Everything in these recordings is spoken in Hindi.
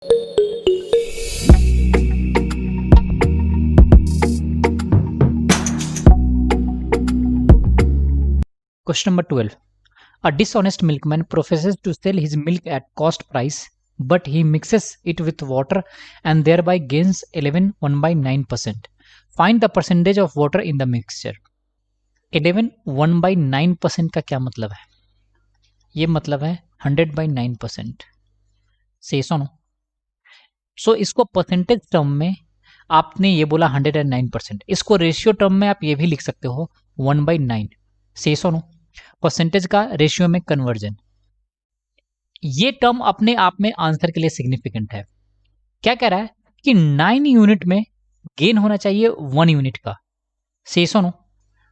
Question number 12. A dishonest milkman professes to sell his milk at cost price, but he mixes it with water and thereby gains 11 1/9%. Find the percentage of water in the mixture. 11 1/9% का क्या मतलब है? ये मतलब है 100/9%. से सुनो. सो इसको परसेंटेज टर्म में आपने ये बोला 109%. इसको रेशियो टर्म में आप ये भी लिख सकते हो 1/9. से सुनो, परसेंटेज का रेशियो में कन्वर्जन. ये टर्म अपने आप में आंसर के लिए सिग्निफिकेंट है. क्या कह रहा है कि 9 यूनिट में गेन होना चाहिए 1 यूनिट का. से सुनो,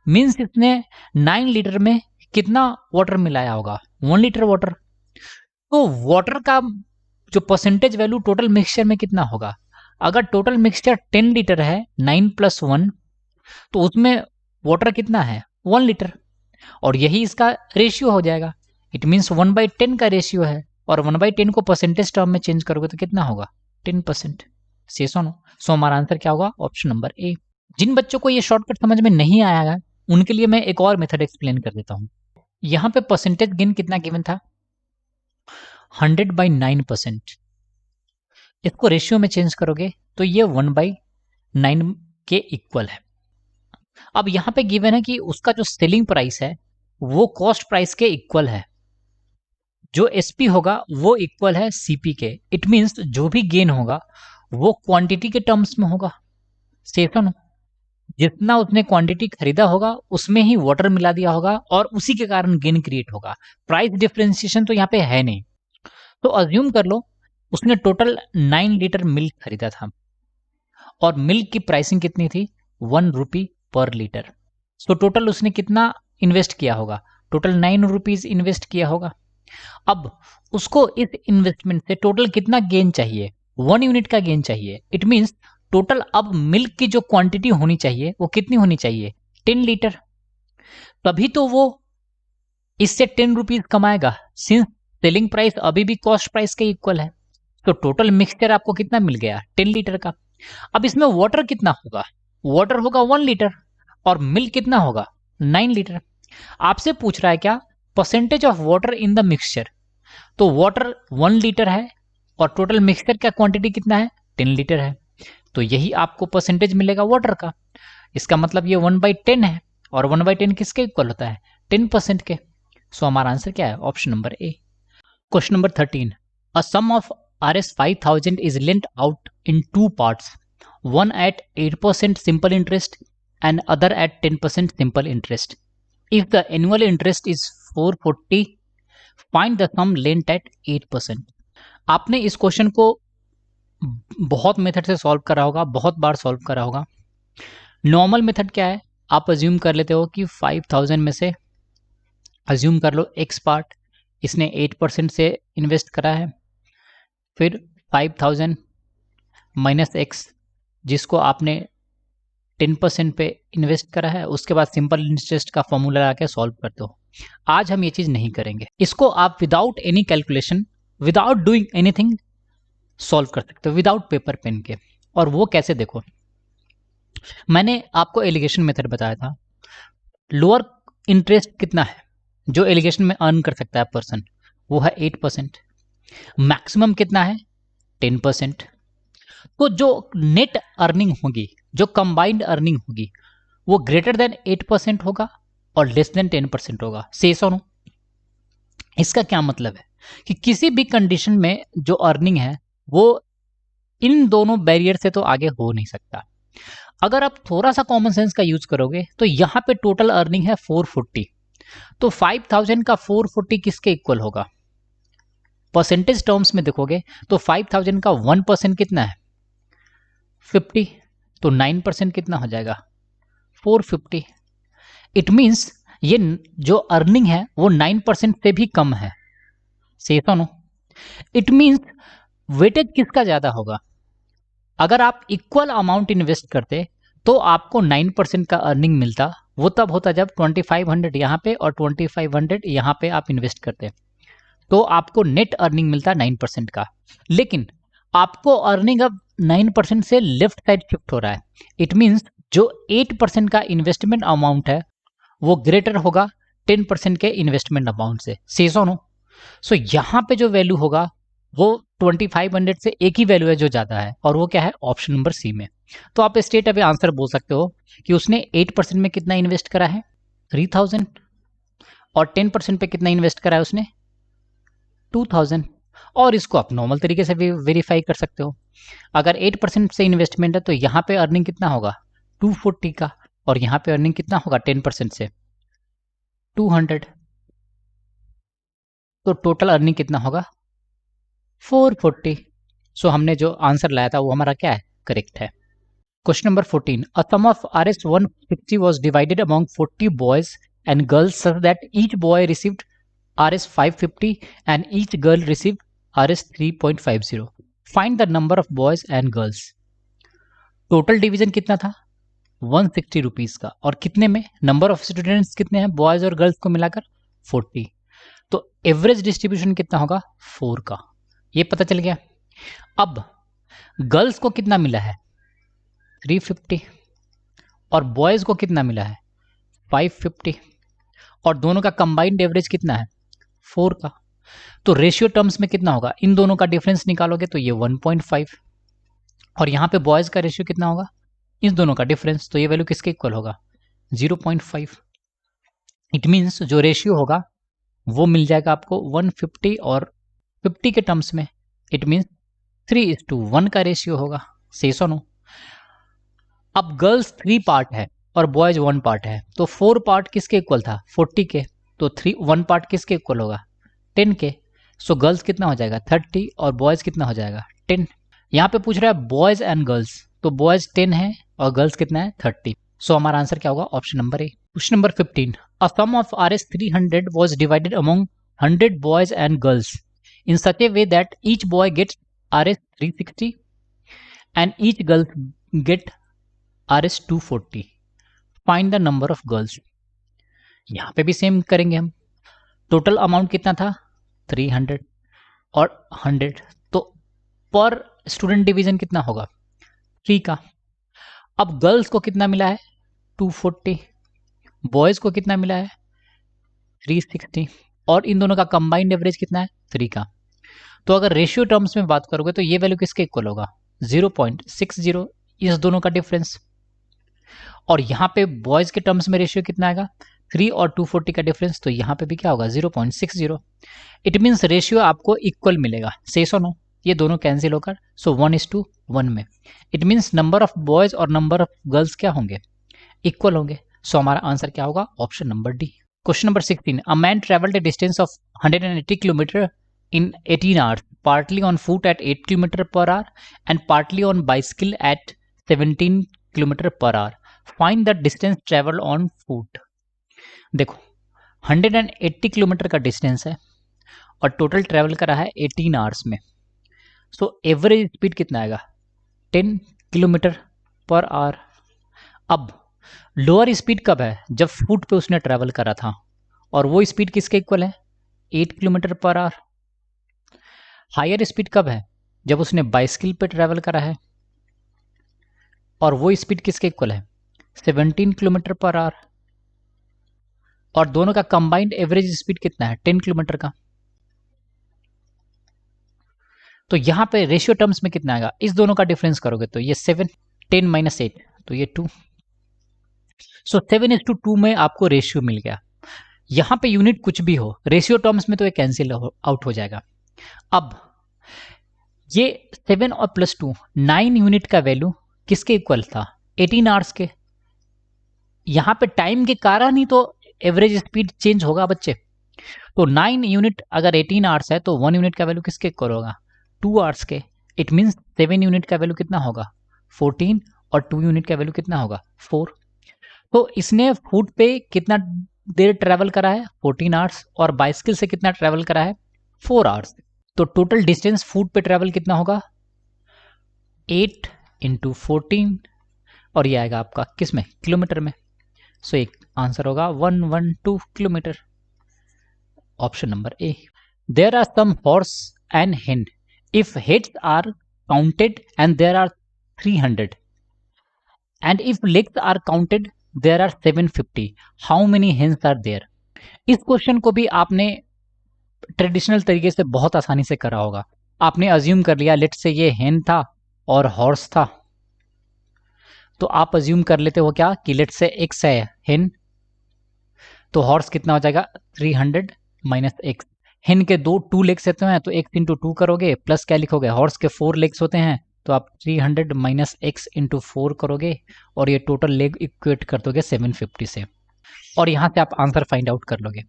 मीन्स इसने 9 लीटर में कितना वाटर मिलाया होगा? 1 लीटर वाटर. तो वाटर का जो परसेंटेज वैल्यू टोटल मिक्सचर में कितना होगा? अगर टोटल मिक्सचर 10 लीटर है, 9 + 1, तो उसमें वाटर कितना है? 1 लीटर. और यही इसका रेशियो हो जाएगा. इट मीन्स 1/10 का रेशियो है, और 1/10 को परसेंटेज टर्म में चेंज करोगे तो कितना होगा? 10%. से सुनो, सो हमारा आंसर क्या होगा? ऑप्शन नंबर ए. जिन बच्चों को ये शॉर्टकट समझ में नहीं आया है उनके लिए मैं एक और मेथड एक्सप्लेन कर देता हूं. यहां पे परसेंटेज गेन कितना गिवन था? 100/9%. इसको रेशियो में चेंज करोगे तो ये 1/9 के इक्वल है. अब यहां पे गिवन है कि उसका जो सेलिंग प्राइस है वो कॉस्ट प्राइस के इक्वल है. जो एसपी होगा वो इक्वल है सीपी के. इट मीन्स जो भी गेन होगा वो क्वांटिटी के टर्म्स में होगा. सेफन, जितना उसने क्वांटिटी खरीदा होगा उसमें ही वाटर मिला दिया होगा और उसी के कारण गेन क्रिएट होगा. प्राइस डिफरेंशिएशन तो यहाँ पे है नहीं. तो अज्यूम कर लो उसने टोटल 9 लीटर मिल्क खरीदा था और मिल्क की प्राइसिंग कितनी थी? 1 रुपी पर लीटर. तो टोटल उसने कितना इन्वेस्ट किया होगा? टोटल 9 रुपीज इन्वेस्ट किया होगा. अब उसको इस इन्वेस्टमेंट से टोटल कितना गेन चाहिए? 1 यूनिट का गेन चाहिए. इट मीन्स टोटल अब मिल्क की जो क्वांटिटी होनी चाहिए वो कितनी होनी चाहिए? 10 लीटर. तभी तो वो इससे 10 रुपीज कमाएगा, सिंस सेलिंग प्राइस अभी भी कॉस्ट प्राइस के इक्वल है. तो टोटल मिक्सचर आपको कितना मिल गया? 10 लीटर का. अब इसमें वाटर कितना होगा? वाटर होगा 1 लीटर और मिल्क कितना होगा? 9 लीटर. आपसे पूछ रहा है क्या? Percentage of water in the mixture. तो वाटर 1 लीटर है और टोटल मिक्सचर का क्वांटिटी कितना है? 10 लीटर है. तो यही आपको परसेंटेज मिलेगा वाटर का. इसका मतलब ये 1/10 है और 1/10 किसके इक्वल होता है? 10% के. सो हमारा आंसर क्या है? Option number A. Question number 13. A sum of Rs 5000 is lent out in 2 parts, one at 8% simple interest and other at 10% simple interest. If the annual interest is 440, find the sum lent at 8%. आपने इस क्वेश्चन को बहुत मेथड से सॉल्व करा होगा, बहुत बार सॉल्व करा होगा. नॉर्मल मेथड क्या है? आप अज्यूम कर लेते हो कि 5000 में से अज्यूम कर लो x पार्ट इसने 8% से इन्वेस्ट करा है, फिर 5000 माइनस x जिसको आपने 10% पे इन्वेस्ट करा है, उसके बाद सिंपल इंटरेस्ट का फॉर्मूला लगा के सॉल्व करते हो. आज हम ये चीज़ नहीं करेंगे. इसको आप without any calculation, without doing anything solve कर सकते हो, विदाउट पेपर पेन के. और वो कैसे? देखो, मैंने आपको एलिगेशन मेथड बताया था. लोअर इंटरेस्ट कितना है जो एलिगेशन में अर्न कर सकता है पर्सन? वो है 8%. मैक्सिमम कितना है? 10%. तो जो नेट अर्निंग होगी, जो कंबाइंड अर्निंग होगी, वो ग्रेटर देन 8% होगा और लेस देन 10% होगा. से सुनो, इसका क्या मतलब है कि किसी भी कंडीशन में जो अर्निंग है वो इन दोनों बैरियर से तो आगे हो नहीं सकता. अगर आप थोड़ा सा कॉमन सेंस का यूज करोगे तो यहां पे टोटल अर्निंग है 440. तो 5000 का 440 किसके इक्वल होगा? परसेंटेज टर्म्स में देखोगे तो 5000 का 1% कितना है? 50. तो 9% कितना हो जाएगा? 450. इट मीन्स ये जो अर्निंग है वो 9% से भी कम है. से सुनो, इट मीन्स वेटेज किसका ज्यादा होगा? अगर आप इक्वल अमाउंट इन्वेस्ट करते तो आपको 9% का अर्निंग मिलता. वो तब होता जब 2500 यहाँ पे और 2500 यहाँ पे आप इन्वेस्ट करते, तो आपको नेट अर्निंग मिलता 9% का. लेकिन आपको अर्निंग अब 9% से लेफ्ट साइड शिफ्ट हो रहा है। इट मीन्स जो 8% का इन्वेस्टमेंट अमाउंट है वो ग्रेटर होगा 10% के इन्वेस्टमेंट अमाउंट से। Cess no? सो यहाँ पे जो वैल्यू होगा वो 2500 से एक ही वैल्यू है जो ज़्यादा है, और वो क्या है? ऑप्शन नंबर सी में। तो आप स्टेट अवे आंसर बोल सकते हो कि उसने 8% में कितना इन्वेस्ट करा है? 3000। और 10% पे कितना इन्वेस्ट करा है उसने? 2000। और इसको आप नॉर्मल तरीके से भी वेरीफाई कर सकते हो। अगर 8% से इन्वेस्टमेंट है तो यहाँ पे अर्निंग कितना होगा? 240 का। और यहाँ पे अर्निंग कितना होगा 10% से? 200। तो टोटल अर्निंग कितना होगा? 440। सो हमने जो आंसर लाया था वो हमारा क्या है? करेक्ट है। Question number 14, a sum of Rs 160 was divided among 40 boys and girls such that each boy received Rs 550 and each girl received Rs 3.50. Find the number of boys and girls. Total division कितना था? 160 रुपीज का। और कितने में? नंबर ऑफ स्टूडेंट्स कितने हैं बॉयज और गर्ल्स को मिलाकर? 40। तो एवरेज डिस्ट्रीब्यूशन कितना होगा? 4 का। ये पता चल गया। अब गर्ल्स को कितना मिला है? 350। और बॉयज को कितना मिला है? 550। और दोनों का कंबाइंड एवरेज कितना है? 4 का। तो रेशियो टर्म्स में कितना होगा? इन दोनों का डिफरेंस निकालोगे तो ये 1.5। और यहाँ पे बॉयज का रेशियो कितना होगा? इन दोनों का डिफरेंस, तो ये वैल्यू किसके इक्वल होगा? 0.5। इट मीन्स जो रेशियो होगा वो मिल जाएगा आपको 150 और 50 के टर्म्स में। इट मीन्स 3:1 का रेशियो होगा। सेस और नो? अब गर्ल्स 3 पार्ट है और बॉयज 1 पार्ट है, तो 4 पार्ट किसके इक्वल था? 40 के। तो 1 पार्ट किसके इक्वल होगा? 10 के। सो गर्ल्स कितना हो जाएगा? 30 और बॉयज कितना हो जाएगा? 10। यहाँ पे पूछ रहा है बॉयज एंड गर्ल्स, तो बॉयज 10 है और गर्ल्स कितना है? 30। सो हमारा आंसर क्या होगा? Option number A. Question number 15, a sum of Rs 300 was divided among 100 boys and girls in such a way that each boy gets Rs 360 and each girl get Rs 240. Find the number of girls. यहाँ पे भी सेम करेंगे हम। टोटल अमाउंट कितना था? 300 और 100, तो पर स्टूडेंट डिवीजन कितना होगा? 3 का। अब गर्ल्स को कितना मिला है? 240। बॉयज को कितना मिला है? 360। और इन दोनों का कंबाइंड एवरेज कितना है? 3 का। तो अगर रेशियो टर्म्स में बात करोगे तो ये वैल्यू किसके इक्वल होगा? 0.60, इस दोनों का डिफरेंस। और यहाँ पे बॉयज के टर्म्स में रेशियो कितना आएगा? 3 और 240 का डिफरेंस, तो यहाँ पे भी क्या होगा? 0.60। इट मीन्स रेशियो आपको इक्वल मिलेगा। सेस और नो? ये दोनों कैंसिल होकर सो 1:1 में। It means number of boys और नंबर ऑफ गर्ल्स क्या होंगे? इक्वल होंगे। सो हमारा आंसर क्या होगा? Option number D. Question number 16, a man travelled A distance of 180 kilometre in 18 hours, partly on foot at 8 km per hour and partly on bicycle at 17 km per hour. Find the distance traveled on foot. देखो 180 किलोमीटर का डिस्टेंस है और टोटल ट्रेवल करा है 18 आवर्स में। सो एवरेज स्पीड कितना आएगा? 10 किलोमीटर पर आवर। अब लोअर स्पीड कब है? जब फुट पे उसने ट्रेवल करा था, और वो स्पीड किसके इक्वल है? 8 kilometre per hour. Higher speed कब है? जब उसने बाइसिकल पे ट्रैवल करा है, और वो स्पीड किसके इक्वल है? 17 किलोमीटर पर आवर। और दोनों का कंबाइंड एवरेज स्पीड कितना है? 10 किलोमीटर का। तो यहां पे रेशियो टर्म्स में कितना आएगा? इस दोनों का डिफरेंस करोगे तो ये 7, 10 - 8, तो ये 2। सो 7:2 में आपको रेशियो मिल गया। यहां पे यूनिट कुछ भी हो, रेशियो टर्म्स में तो ये कैंसिल आउट हो जाएगा। अब ये 7 और +2 9 यूनिट का वैल्यू किसके इक्वल था? 18 आवर्स के। यहां पे टाइम के कारण ही तो एवरेज स्पीड चेंज होगा बच्चे। तो 9 यूनिट अगर 18 आवर्स है तो 1 यूनिट का वैल्यू किसके इक्वल होगा? 2 आवर्स के। इट मीन्स 7 यूनिट का वैल्यू कितना होगा? 14। और 2 यूनिट का वैल्यू कितना होगा? 4। तो इसने फुट पे कितना देर ट्रेवल करा है? 14 आवर्स। और बाइसिकल से कितना ट्रेवल करा है? 4 आवर्स। तो टोटल डिस्टेंस फुट पे ट्रेवल कितना होगा? 8 × 14, और ये आएगा आपका किस में? किलोमीटर में। सो एक आंसर होगा 112 kilometre. Option number A. There are some horse and hen. If heads are counted and there are 300 and if legs are counted there are 750, how many hens are there? इस क्वेश्चन को भी आपने ट्रेडिशनल तरीके से बहुत आसानी से करा होगा। आपने अज्यूम कर लिया लेट से ये हेन था और हॉर्स था, तो आप अज्यूम कर लेते हो क्या कि लेट से x है हेन, तो हॉर्स कितना हो जाएगा 300 माइनस एक्स। हेन के दो 2 लेग्स होते हैं तो x इंटू 2 करोगे प्लस क्या लिखोगे, हॉर्स के 4 लेग्स होते हैं तो आप 300 माइनस एक्स इंटू 4 करोगे और ये टोटल लेग इक्वेट कर दोगे 750 से और यहां से आप आंसर फाइंड आउट कर लोगे।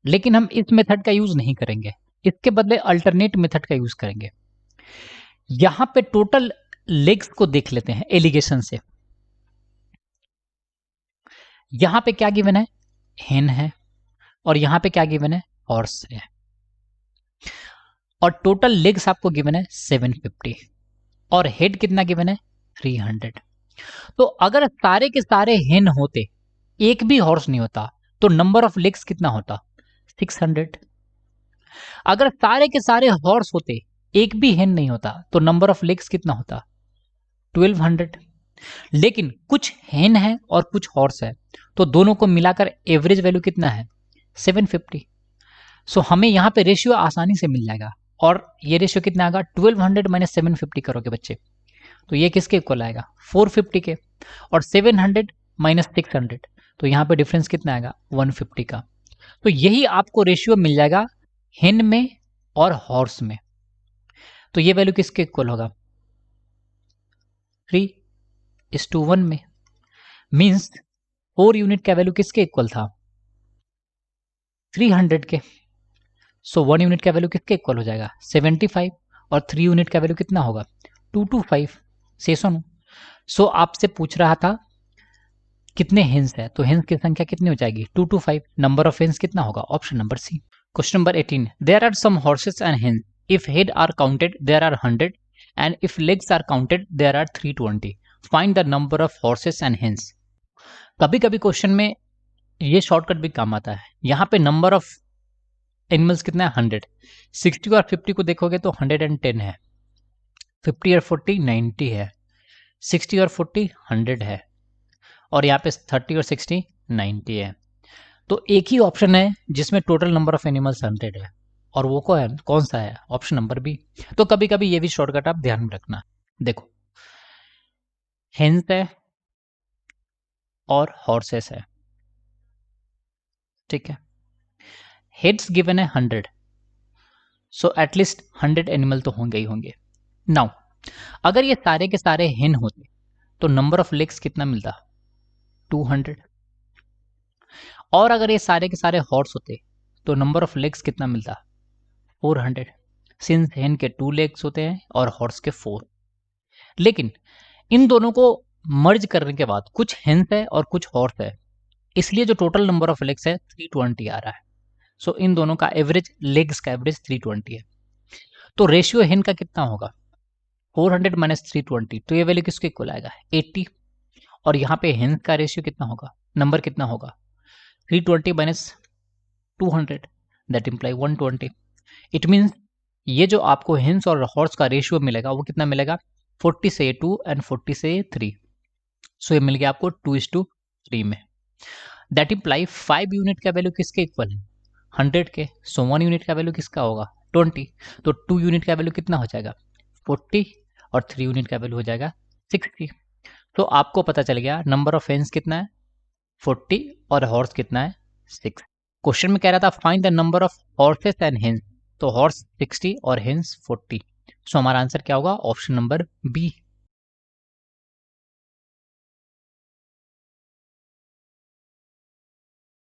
लेकिन हम इस मेथड का यूज नहीं करेंगे, इसके बदले अल्टरनेट मेथड का यूज करेंगे। यहां पे टोटल लेग्स को देख लेते हैं एलिगेशन से। यहां पे क्या गिवन है, हेन है और यहां पे क्या गिवन है, हॉर्स है और टोटल लेग्स आपको गिवन है 750 और हेड कितना गिवन है 300। तो अगर सारे के सारे हेन होते, एक भी हॉर्स नहीं होता, तो नंबर ऑफ लेग्स कितना होता 600। अगर सारे के सारे हॉर्स होते, एक भी हेन नहीं होता, तो नंबर ऑफ लेग्स कितना होता 1200। लेकिन कुछ हेन है और कुछ हॉर्स है, तो दोनों को मिलाकर एवरेज वैल्यू कितना है 750। सो हमें यहां पे रेशियो आसानी से मिल जाएगा और ये रेशियो कितना आएगा 1200 माइनस 750 करोगे बच्चे तो ये किसके इक्वल आएगा 450 के, और 700 माइनस 600 तो यहाँ पे डिफरेंस कितना आएगा 150 का। तो यही आपको रेशियो मिल जाएगा हेन में और हॉर्स में। तो ये वैल्यू किसके इक्वल होगा 3:1 में। मीन्स 4 यूनिट का वैल्यू किसके इक्वल था 300 के। सो 1 यूनिट का वैल्यू किसके इक्वल हो जाएगा 75 और 3 यूनिट का वैल्यू कितना होगा 225 से सुनो। सो आपसे पूछ रहा था कितने हेन्स है, तो हेन्स की संख्या कितनी हो जाएगी 225। नंबर ऑफ हेन्स कितना होगा option number C. Question number 18, there are some horses and hens, if head are counted there are 100 and if legs are counted there are 320, find the number of horses and hens. कभी कभी क्वेश्चन में ये शॉर्टकट भी काम आता है। यहाँ पे नंबर ऑफ एनिमल्स कितना है 100, 60 और 50 को देखोगे तो 110 है, 50 और 40 90 है, 60 और 40 100 है और यहाँ पे 30 और 60 90 है। तो एक ही ऑप्शन है जिसमें टोटल नंबर ऑफ एनिमल्स 100 है और वो कौन सा है ऑप्शन नंबर बी। तो कभी कभी ये भी शॉर्टकट आप ध्यान में रखना। देखो हेन्स है और हॉर्सेस है, ठीक है। हेड्स गिवन है 100, सो एटलीस्ट 100 एनिमल तो होंगे ही होंगे। नाउ अगर ये सारे के सारे हेन होते तो नंबर ऑफ लेग्स कितना मिलता 200, और अगर ये सारे के सारे हॉर्स होते तो नंबर ऑफ लेग्स कितना मिलता 400, सिंस हेन के 2 लेग्स होते हैं और हॉर्स के 4। लेकिन इन दोनों को मर्ज करने के बाद कुछ हेन्स है और कुछ हॉर्स है, इसलिए जो टोटल नंबर ऑफ लेग्स है 320 आ रहा है। सो इन दोनों का एवरेज, लेग्स का एवरेज 320 है। तो रेशियो हेन का कितना होगा 400 माइनस 320, तो ये वैल्यू किसके इक्वल आएगा 80। और यहाँ पे हेन्स का रेशियो कितना होगा, नंबर कितना होगा 320 minus 200 that imply 120। It means ये जो आपको हेन्स और हॉर्स का रेशियो मिलेगा वो कितना मिलेगा 40 से 2 एंड 40 से 3। सो ये मिल गया आपको 2:3 में। दैट इम्प्लाई 5 यूनिट का वैल्यू किसके इक्वल है 100 के। सो 1 यूनिट का वैल्यू किसका होगा 20, तो 2 यूनिट का वैल्यू कितना हो जाएगा 40 और 3 यूनिट का वैल्यू हो जाएगा 60। तो आपको पता चल गया नंबर ऑफ हेन्स कितना है 40 और हॉर्स कितना है 6। क्वेश्चन में कह रहा था find the number of horses and hens, तो हॉर्स 60 और हेन्स 40। सो हमारा आंसर क्या होगा ऑप्शन नंबर बी।